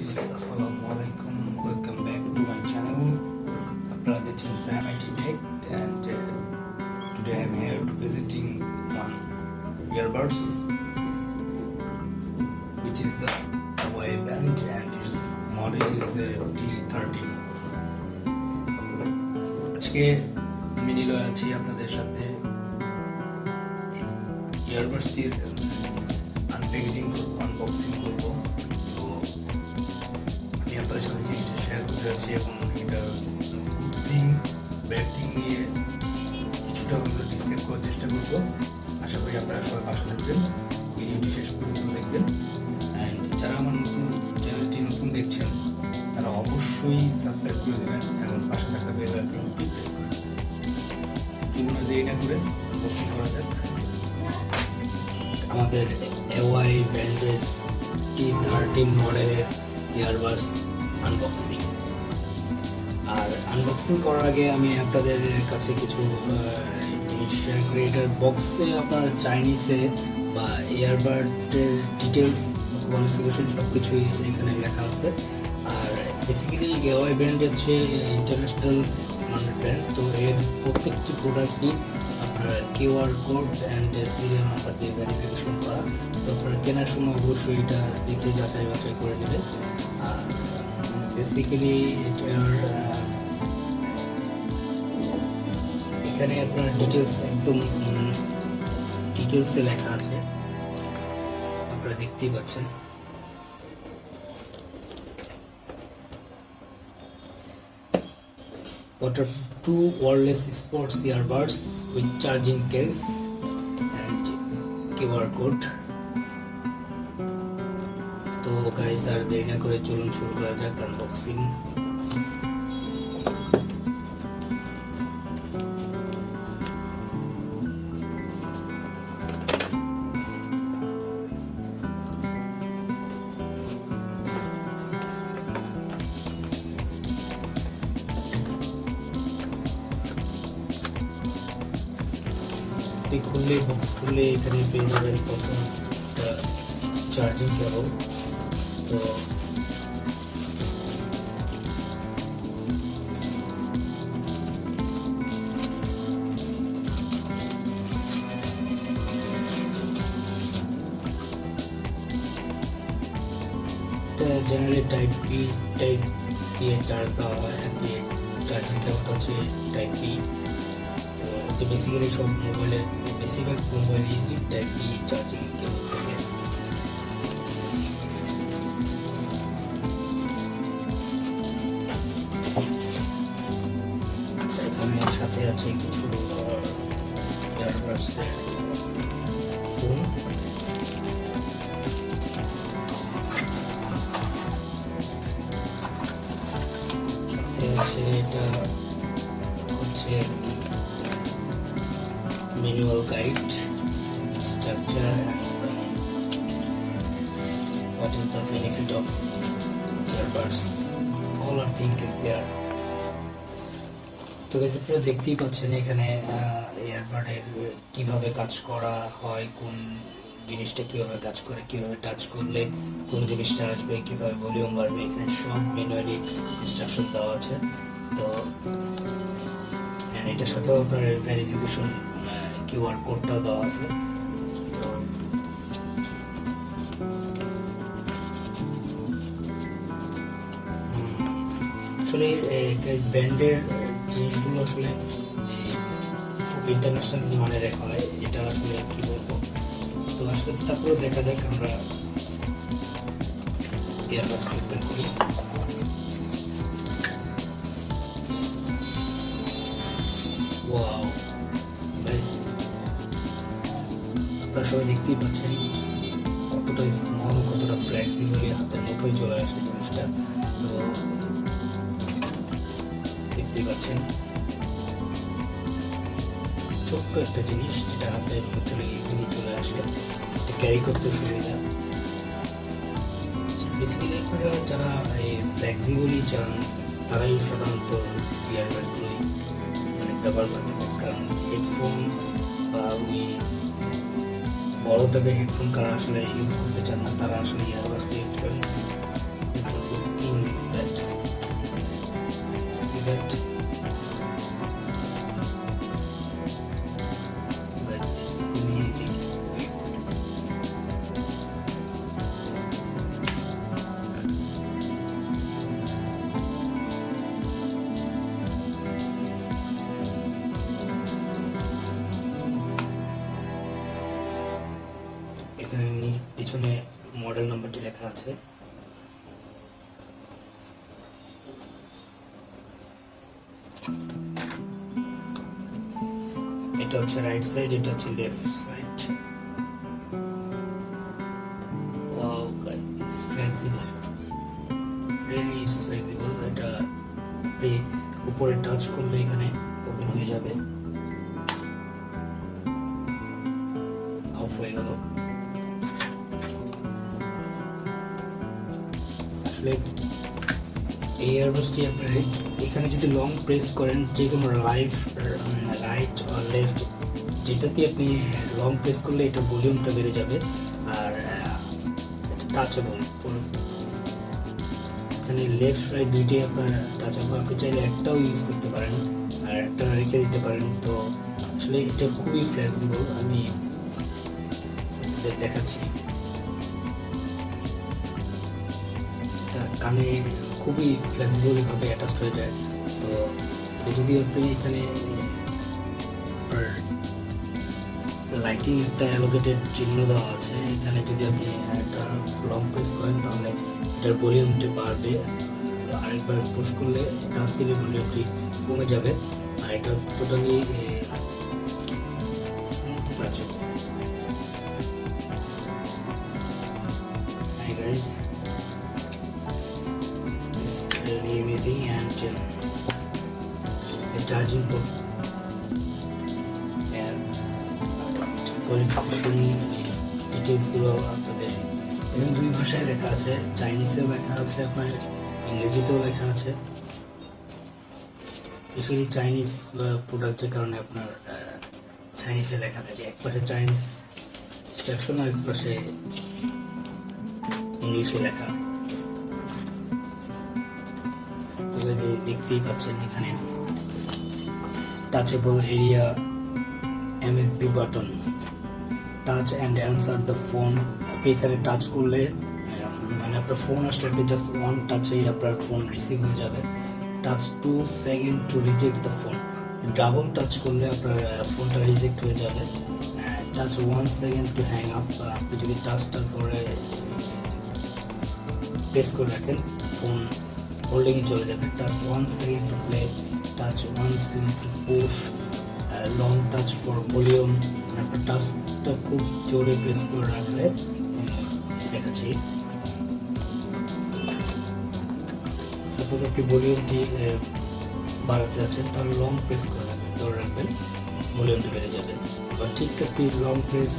guys, assalamu alaikum. Welcome back to my channel. Brother Sam IT Tech, and today I'm here to visiting one earbuds, which is the Huawei band, and its model is T13. আজকে আমি নিলয় আছি আপনাদের সাথে ইয়ারবাডসটির আনপ্যাকেজিং করবো, unboxing করবো। তো আমি আপনাদের সাথে জিনিসটা শেয়ার করতে যাচ্ছি এবং এটার গুড থিং ব্যাড থিং নিয়ে কিছুটা হলেও ডিসক্রাইব করার চেষ্টা করবো। আশা করি আপনারা সবাই পাশে থাকবেন, ভিডিওটি শেষ পর্যন্ত দেখবেন। অ্যান্ড যারা আমার চ্যানেলটি নতুন দেখছেন তারা অবশ্যই সাবস্ক্রাইব করে দেবেন এবং পাশে থাকা বেল আইকনটি প্রেস করে দেবেন। চলুন দেরি না করে আনবক্সিং করা যাক। আমাদের Huawei ব্র্যান্ডের T13 মডেলের ইয়ারবাডস আনবক্সিং। আর আনবক্সিং করার আগে আমি আপনাদের কাছে কিছু জিনিস শেয়ার করি। এটার বক্সে আপনার চাইনিজে বা ইয়ারবাডের ডিটেলস, কোয়ালিফিকেশন সব কিছুই এখানে লেখা আছে। আর বেসিক্যালি Huawei ব্র্যান্ড হচ্ছে ইন্টারন্যাশনাল মানের ব্র্যান্ড। তো এর প্রত্যেকটি প্রোডাক্টই আপনার QR code and serial number দিয়ে ভেরিফিকেশন করা। তো আপনার কেনার সময় অবশ্যই এটা দেখে যাচাই বাছাই করে নেবেন। আর বেসিক্যালি এটার এখানে আপনার ডিটেলস একদম ডিটেলসে লেখা আছে, আপনারা দেখতেই পাচ্ছেন। Waterproof 2 wireless sports earbuds with charging case and QR code. তো গাইস আর দেরি না করে চলুন শুরু করা যাক আনবক্সিং। খুললে বক্স খুললে এখানে পেয়ে যাবেন প্রথম একটা চার্জিং কেবল। তো জেনারেলি টাইপ বি টাইপ দিয়ে চার্জ দেওয়া হয়, আর কি চার্জিং কেবলটা হচ্ছে টাইপ বি। তো বেসিক্যালি সব মোবাইলের বেশিরভাগ মোবাইলই টাইপ বি চার্জিং কেবল থাকে। এখানে সাথে আছে কিছু ইয়ারবাডসের ফোন। সাথে আছে এটা হচ্ছে manual guide, structure, and some what is the benefit of earbuds. All are things is there. তো গাইস আপনারা দেখতেই পাচ্ছেন এখানে ইয়ারবাডের কিভাবে কাজ করা হয়, কোন জিনিসটা কিভাবে কাজ করে, কিভাবে টাচ করলে কোন জিনিসটা আসবে, কিভাবে ভলিউম বাড়বে, এখানে সব ম্যানুয়ালি ইনস্ট্রাকশন দেওয়া আছে। তো এটার সাথেও আপনার ভেরিফিকেশন কিউআর কোডটাও দেওয়া আছে। তো আসলে ব্র্যান্ডের জিনিসগুলো আসলে খুব ইন্টারন্যাশনাল মানে রেখা হয়, এটা আসলে কি বলবো। তো আসলে তারপরে দেখা যাক আমরা ইয়ারবাডস ওপেন করি। ওয়াও গাইস, আপনারা সবাই দেখতেই পাচ্ছেন কতটা স্মল, কতটা ফ্লেক্সিবলি হাতের মুঠোয় চলে আসে জিনিসটা। তো দেখতেই পাচ্ছেন ছোট্ট একটা জিনিস যেটা হাতের মুঠোয় ইজিলি চলে আসে, এটা ক্যারি করতে সুবিধা। বেসিক্যালি আপনারা যারা ফ্লেক্সিবলি চান তারাই সাধারণত ইয়ারবাডসগুলো মানে ব্যবহার করে থাকেন, কারণ হেডফোন বা ওই বড় টাইপের হেডফোন কারা আসলে ইউজ করতে চান না, তারা আসলে ইয়ারবাডস ইউজ করেন। that. But it's amazing. এখানে পিছনে মডেল নাম্বারটি লেখা আছে। এটা হচ্ছে রাইট সাইড, এটা হচ্ছে left side. Wow guys, it's flexible, really it's flexible. এটা আপনি উপরে টাচ করলে এখানে ওপেন হয়ে যাবে। অফ হয়ে গেল। আসলে এই এয়ারবাসটি আপনার এখানে যদি লং প্রেস করেন, যে কোনো রাইট আর লেফট যেটাতে আপনি লং প্রেস করলে এটা ভলিউমটা বেড়ে যাবে। আর টাচেবল, এখানে লেফট রাইট দুইটাই আপনার টাচেবল। আপনি চাইলে একটাও ইউজ করতে পারেন আর একটা রেখে দিতে পারেন। তো আসলে এটা খুবই ফ্লেক্সিবল। আমি দেখাচ্ছি, কানে খুবই ফ্লেক্সিবলভাবে অ্যাটাচড হয়ে যায়। তো যদি আপনি এখানে লাইটিং একটা অ্যালোকেটেড চিহ্ন দেওয়া আছে, এখানে যদি আপনি একটা লং প্রেস করেন তাহলে এটার ভলিউমটি বাড়বে। আরেকবার পুশ করলে টাচ দিলে ভলিউমটি কমে যাবে। আর এটা totally smooth touch. Hi guys, it's really amazing. And the charging port, qualification ডিটেলসগুলো আপনাদের এবং দুই ভাষায় লেখা আছে, চাইনিজেও লেখা আছে, আপনার ইংরেজিতেও লেখা আছে। বেশিরভাগ চাইনিজ প্রোডাক্টের কারণে আপনার চাইনিজে লেখা থাকে। এক পাশে চাইনিজ সেকশন আর এক পাশে ইংলিশে লেখা। তবে যে দেখতেই পাচ্ছেন এখানে touchable area, MFB button, touch and answer the phone. আপনি এখানে টাচ করলে মানে আপনার ফোন আসলে আপনি জাস্ট ওয়ান টাচেই আপনার ফোন রিসিভ হয়ে যাবে। Touch 2 second two reject the phone. Double touch করলে আপনার ফোনটা রিজেক্ট হয়ে যাবে। Touch 1 second two hang up. আপনি যদি টাচটা করে প্রেস করে রাখেন, ফোন হোল্ডিংয়ে চলে যাবে। Touch 1 second to play, touch 1 second two push, long touch for volume. আপনার টাচটা খুব জোরে প্রেস করে রাখলে দেখাচ্ছি। সাপোজ আপনি ভলিউমটি বাড়াতে যাচ্ছেন, তাহলে লং প্রেস করে রাখবেন, ধরে রাখবেন, ভলিউমটি বেড়ে যাবে। আবার ঠিক আপনি লং প্রেস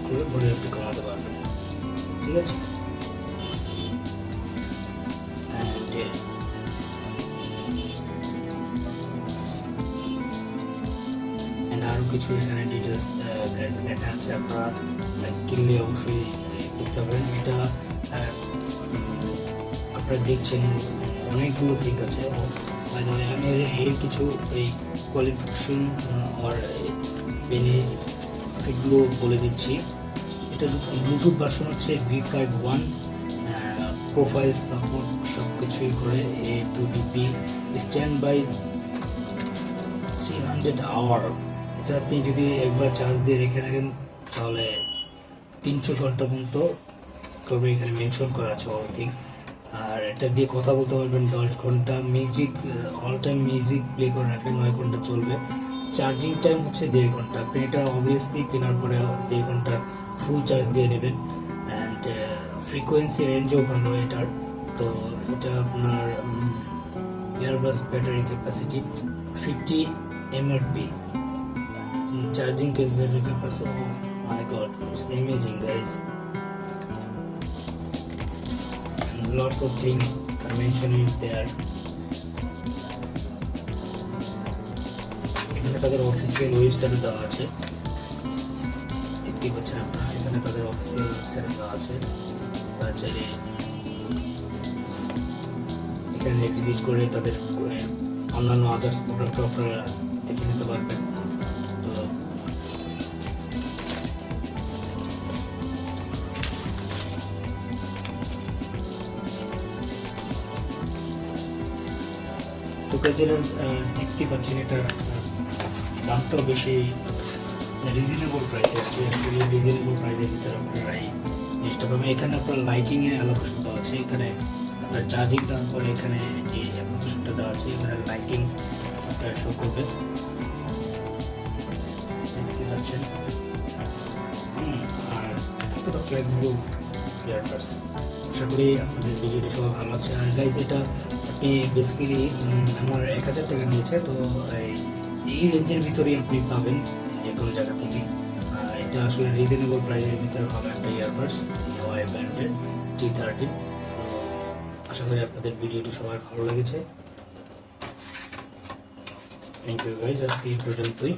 করে ভলিউমটি কমাতে পারবেন। ঠিক আছে। আরও কিছু এখানে ডিটেলস লেখা আছে, আপনারা কিনলে অবশ্যই দেখতে পারেন। এটা আপনারা দেখছেন অনেকগুলো দিক আছে। আমি এর কিছু এই কোয়ালিফিকেশন আর এগুলো বলে দিচ্ছি। এটা ব্লুটুথ ভার্সন হচ্ছে V51, প্রোফাইল সাপোর্ট সব কিছুই করে, A2DP, স্ট্যান্ড বাই 300 আওয়ার। এটা আপনি যদি একবার চার্জ দিয়ে রেখে রাখেন তাহলে 300 ঘন্টা পর্যন্ত করবে, এখানে মেনশন করা আছে অল-থিং। আর এটা দিয়ে কথা বলতে পারবেন 10 ঘন্টা। Music, all time music play করে রাখলে 9 ঘন্টা চলবে। চার্জিং টাইম হচ্ছে 1.5 ঘন্টা। আপনি এটা অবভিয়াসলি কেনার পরে 1.5 ঘন্টা ফুল চার্জ দিয়ে নেবেন। অ্যান্ড ফ্রিকোয়েন্সি রেঞ্জও ভালো এটার। তো এটা আপনার এয়ারবাস battery capacity 50 mAh, charging case battery capacity. Oh my god, it's amazing guys. And lots of things are mentioned there. এখানে তাদের অফিসিয়াল ওয়েবসাইটে দেওয়া আছে, দেখতেই পাচ্ছেন আপনারা। এখানে তাদের অফিসিয়াল ওয়েবসাইটে দেওয়া আছে, চাইলে এখানে ভিজিট করে তাদের অন্যান্য আদার্স প্রোডাক্টও আপনারা দেখে নিতে পারবেন। তো যেটা দেখতে পাচ্ছেন এটার দামটাও বেশি রিজনেবল প্রাইসে আছে। অ্যাকচুয়ালি রিজনেবল প্রাইসের ভিতরে আপনারা এই জিনিসটা পাবেন। এখানে আপনার লাইটিংয়ের অ্যালোকেশন দেওয়া আছে, এখানে আপনার চার্জিং দেওয়ার পরে এখানে যে অ্যালোকেশনটা দেওয়া আছে এখানে লাইটিং আপনারা শো করবে, দেখতে পাচ্ছেন। আর কতটা ফ্লেক্সিবল ইয়ারবাডস। আশা করি আপনাদের ভিডিওটি সবাই ভালো লাগছে। আর গাইজ এটা আপনি বেসিক্যালি আমার 1000 টাকা নিয়েছে, তো এই রেঞ্জের ভিতরেই আপনি পাবেন যে কোনো জায়গা থেকে। এটা আসলে রিজনেবল প্রাইসের ভিতরে ভালো একটা ইয়ারবাডস, হাওয়াই ব্র্যান্ডের T13। তো আশা করি আপনাদের ভিডিওটি সবার ভালো লেগেছে। থ্যাংক ইউ গাইজ, আজকে এই পর্যন্তই।